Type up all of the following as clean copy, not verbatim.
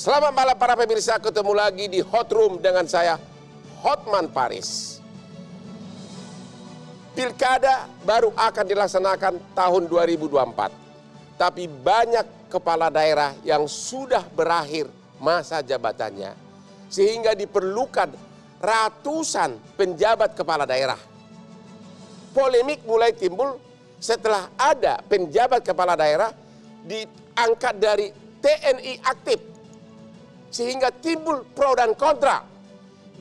Selamat malam para pemirsa, ketemu lagi di Hot Room dengan saya, Hotman Paris. Pilkada baru akan dilaksanakan tahun 2024. Tapi banyak kepala daerah yang sudah berakhir masa jabatannya. Sehingga diperlukan ratusan penjabat kepala daerah. Polemik mulai timbul setelah ada penjabat kepala daerah diangkat dari TNI aktif. Sehingga timbul pro dan kontra.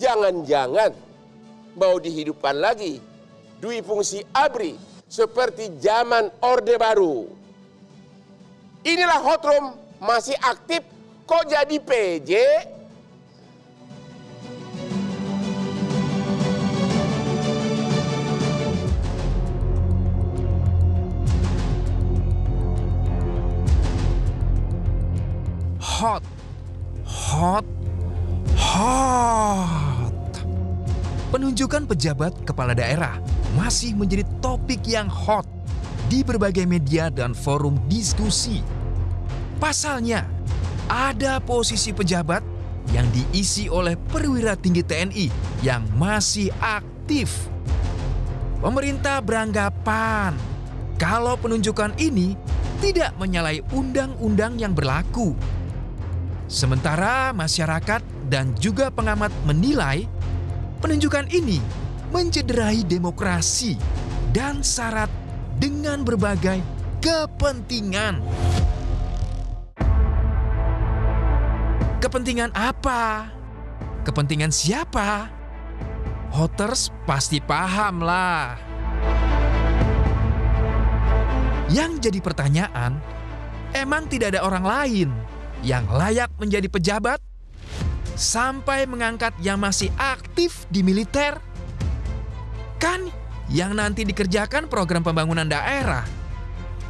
Jangan-jangan mau dihidupkan lagi dui fungsi ABRI seperti zaman Orde Baru. Inilah Hot Room masih aktif kok jadi PJ? Hot. Penunjukan pejabat kepala daerah masih menjadi topik yang hot di berbagai media dan forum diskusi. Pasalnya, ada posisi pejabat yang diisi oleh perwira tinggi TNI yang masih aktif. Pemerintah beranggapan kalau penunjukan ini tidak menyalahi undang-undang yang berlaku. Sementara masyarakat dan juga pengamat menilai penunjukan ini mencederai demokrasi dan syarat dengan berbagai kepentingan. Kepentingan apa? Kepentingan siapa? Hoters pasti paham lah. Yang jadi pertanyaan, emang tidak ada orang lain yang layak menjadi pejabat sampai mengangkat yang masih aktif di militer? Kan yang nanti dikerjakan program pembangunan daerah.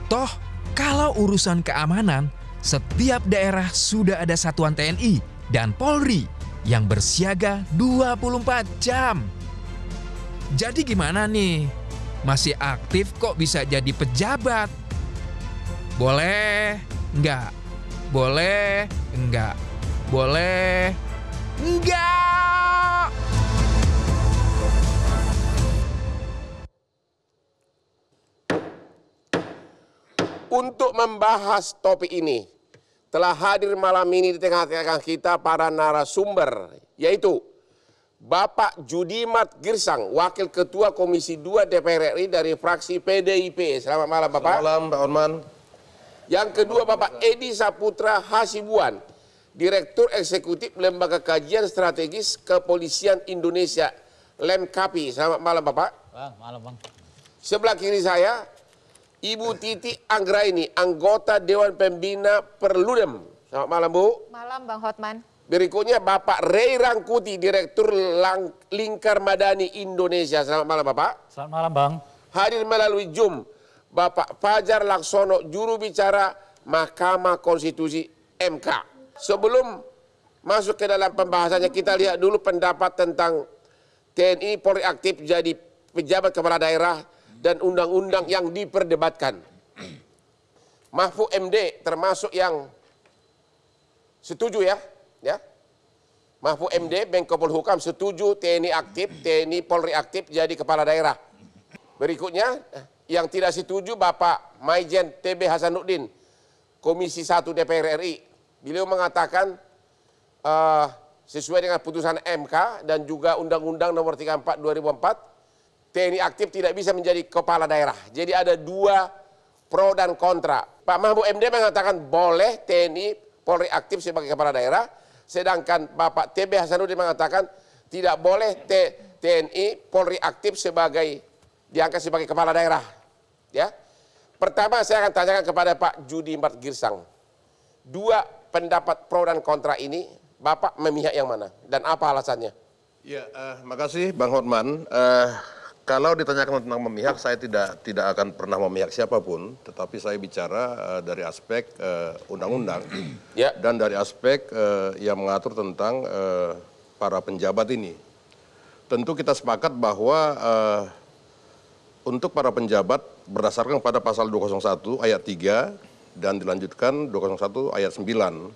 Toh kalau urusan keamanan, setiap daerah sudah ada satuan TNI dan Polri yang bersiaga 24 jam. Jadi gimana nih? Masih aktif kok bisa jadi pejabat? Boleh enggak? Boleh enggak? Boleh enggak? Untuk membahas topik ini, telah hadir malam ini di tengah-tengah kita para narasumber, yaitu Bapak Judimat Girsang, Wakil Ketua Komisi 2 DPR RI dari fraksi PDIP. Selamat malam Bapak. Selamat malam Pak Hotman. Yang kedua Bapak Edi Saputra Hasibuan, Direktur Eksekutif Lembaga Kajian Strategis Kepolisian Indonesia, Lemkapi. Selamat malam Bapak. Malam Bang. Sebelah kiri saya, Ibu Titi Anggraini, anggota Dewan Pembina Perludem. Selamat malam Bu. Malam Bang Hotman. Berikutnya Bapak Ray Rangkuti, Direktur Lingkar Madani Indonesia. Selamat malam Bapak. Selamat malam Bang. Hadir melalui Zoom Bapak Fajar Laksono, juru bicara Mahkamah Konstitusi MK. Sebelum masuk ke dalam pembahasannya, kita lihat dulu pendapat tentang TNI Polri aktif jadi pejabat kepala daerah dan undang-undang yang diperdebatkan. Mahfud MD termasuk yang setuju ya. Mahfud MD, Menko Polhukam setuju TNI aktif, TNI Polri aktif jadi kepala daerah. Berikutnya yang tidak setuju Bapak Maijen TB Hasanuddin, Komisi 1 DPR RI. Beliau mengatakan sesuai dengan putusan MK dan juga Undang-Undang Nomor 34 2004, TNI aktif tidak bisa menjadi kepala daerah. Jadi ada dua pro dan kontra. Pak Mahfud MD mengatakan boleh TNI Polri aktif sebagai kepala daerah, sedangkan Bapak TB Hasanuddin mengatakan tidak boleh TNI Polri aktif diangkat sebagai kepala daerah. Ya. Pertama saya akan tanyakan kepada Pak Judimat Girsang. Dua pendapat pro dan kontra ini, Bapak memihak yang mana dan apa alasannya? Ya, makasih Bang Hotman. Kalau ditanyakan tentang memihak, saya tidak akan pernah memihak siapapun, tetapi saya bicara dari aspek undang-undang dan dari aspek yang mengatur tentang para penjabat ini. Tentu kita sepakat bahwa untuk para penjabat berdasarkan pada pasal 201 ayat 3 dan dilanjutkan 201 ayat 9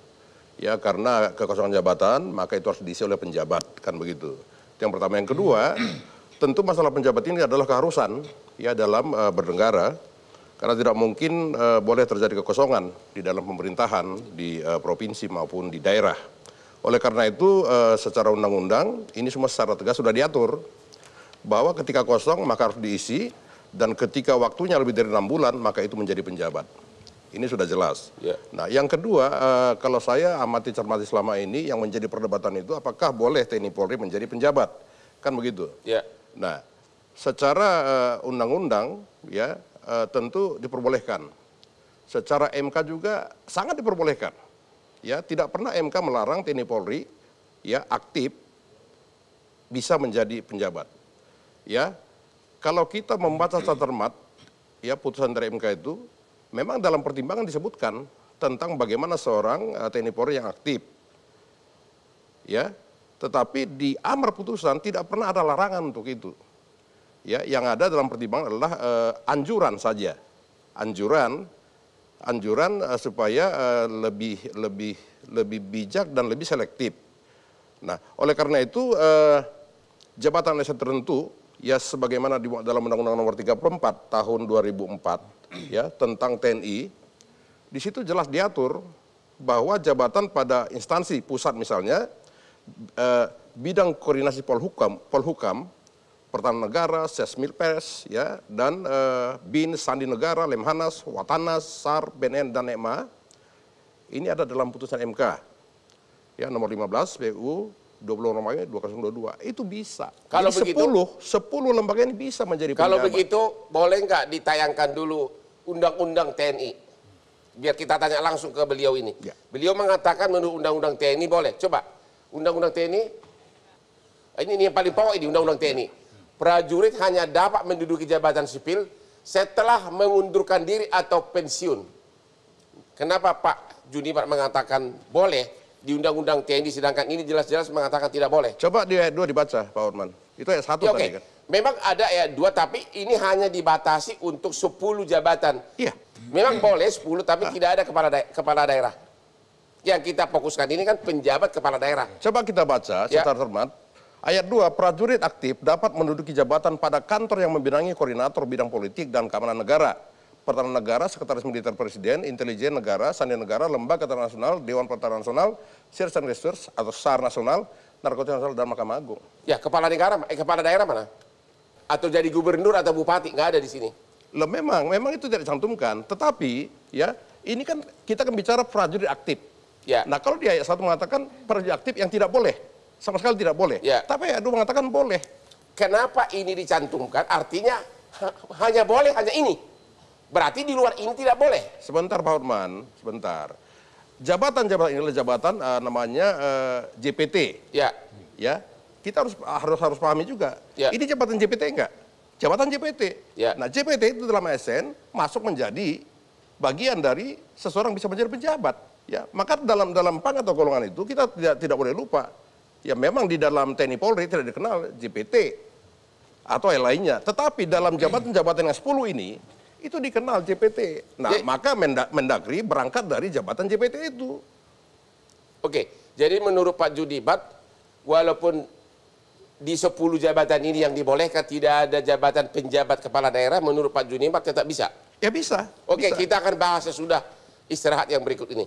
Ya, karena kekosongan jabatan, maka itu harus diisi oleh penjabat, kan begitu. Itu yang pertama. Yang kedua, tentu masalah penjabat ini adalah keharusan ya dalam bernegara, karena tidak mungkin boleh terjadi kekosongan di dalam pemerintahan di provinsi maupun di daerah. Oleh karena itu, secara undang-undang ini semua secara tegas sudah diatur bahwa ketika kosong maka harus diisi, dan ketika waktunya lebih dari 6 bulan maka itu menjadi penjabat. Ini sudah jelas. Ya. Nah, yang kedua, kalau saya amati cermati selama ini yang menjadi perdebatan itu apakah boleh TNI Polri menjadi penjabat, kan begitu. Ya. Nah, secara undang-undang ya tentu diperbolehkan. Secara MK juga sangat diperbolehkan. Ya, tidak pernah MK melarang TNI Polri ya aktif bisa menjadi penjabat. Ya, kalau kita membaca secara cermat ya putusan dari MK itu, memang dalam pertimbangan disebutkan tentang bagaimana seorang TNI Polri yang aktif. Ya, tetapi di amar putusan tidak pernah ada larangan untuk itu. Ya, yang ada dalam pertimbangan adalah anjuran saja. Anjuran supaya lebih bijak dan lebih selektif. Nah, oleh karena itu jabatan asn tertentu ya sebagaimana dalam Undang-Undang Nomor 34 Tahun 2004 ya tentang TNI, di situ jelas diatur bahwa jabatan pada instansi pusat misalnya bidang koordinasi Polhukam, Pertahanan Negara, Sesmilpes ya dan BIN, Sandi Negara, Lemhanas, Watanas, SAR, BNN dan EMA ini ada dalam putusan MK ya nomor 15 PU 2022 itu bisa. Kalau jadi begitu 10 lembaga ini bisa menjadi penjabat. Kalau begitu boleh nggak ditayangkan dulu undang-undang TNI? Biar kita tanya langsung ke beliau ini. Ya. Beliau mengatakan menurut undang-undang TNI boleh. Coba undang-undang TNI ini yang paling pokok ini undang-undang TNI. Prajurit hanya dapat menduduki jabatan sipil setelah mengundurkan diri atau pensiun. Kenapa Pak Junimat mengatakan boleh di undang-undang TNI sedangkan ini jelas-jelas mengatakan tidak boleh? Coba di ayat 2 dibaca Pak Hotman. Itu ayat 1 Ya, tadi kan. Memang ada ayat 2 tapi ini hanya dibatasi untuk 10 jabatan. Iya. Memang boleh 10 tapi tidak ada kepala daerah. Yang kita fokuskan ini kan penjabat kepala daerah. Coba kita baca secara cermat. Ayat 2, prajurit aktif dapat menduduki jabatan pada kantor yang membidangi koordinator bidang politik dan keamanan negara, Pertahanan Negara, Sekretaris Militer Presiden, Intelijen Negara, Sandi Negara, Lembaga Tentara Nasional, Dewan Pertahanan Nasional, Search and Research atau SAR Nasional, Narkotika Nasional dan Mahkamah Agung. Ya, kepala daerah mana? Atau jadi gubernur atau bupati, nggak ada di sini. Loh, memang itu tidak dicantumkan, tetapi ya ini kan kita kan bicara prajurit aktif. Ya. Nah, kalau di ayat 1 mengatakan prajurit aktif yang tidak boleh, sama sekali tidak boleh. Ya. Tapi ayat 2 mengatakan boleh. Kenapa ini dicantumkan? Artinya hanya boleh hanya ini. Berarti di luar ini tidak boleh. Sebentar Pak Hotman, sebentar. Jabatan-jabatan ini adalah jabatan namanya JPT. Ya. Ya. Kita harus pahami juga. Ya. Ini jabatan JPT enggak? Jabatan JPT. Ya. Nah, JPT itu dalam ASN masuk menjadi bagian dari seseorang bisa menjadi pejabat. Ya, maka dalam PAN atau golongan itu kita tidak boleh lupa. Ya, memang di dalam TNI Polri tidak dikenal JPT atau yang lainnya. Tetapi dalam jabatan-jabatan yang 10 ini itu dikenal JPT. Nah, maka Mendagri berangkat dari jabatan JPT itu. Oke, jadi menurut Pak Junimat, walaupun di 10 jabatan ini yang dibolehkan tidak ada jabatan penjabat kepala daerah, menurut Pak Junimat tetap bisa? Ya bisa. Oke, bisa. kita akan bahas sesudah istirahat yang berikut ini.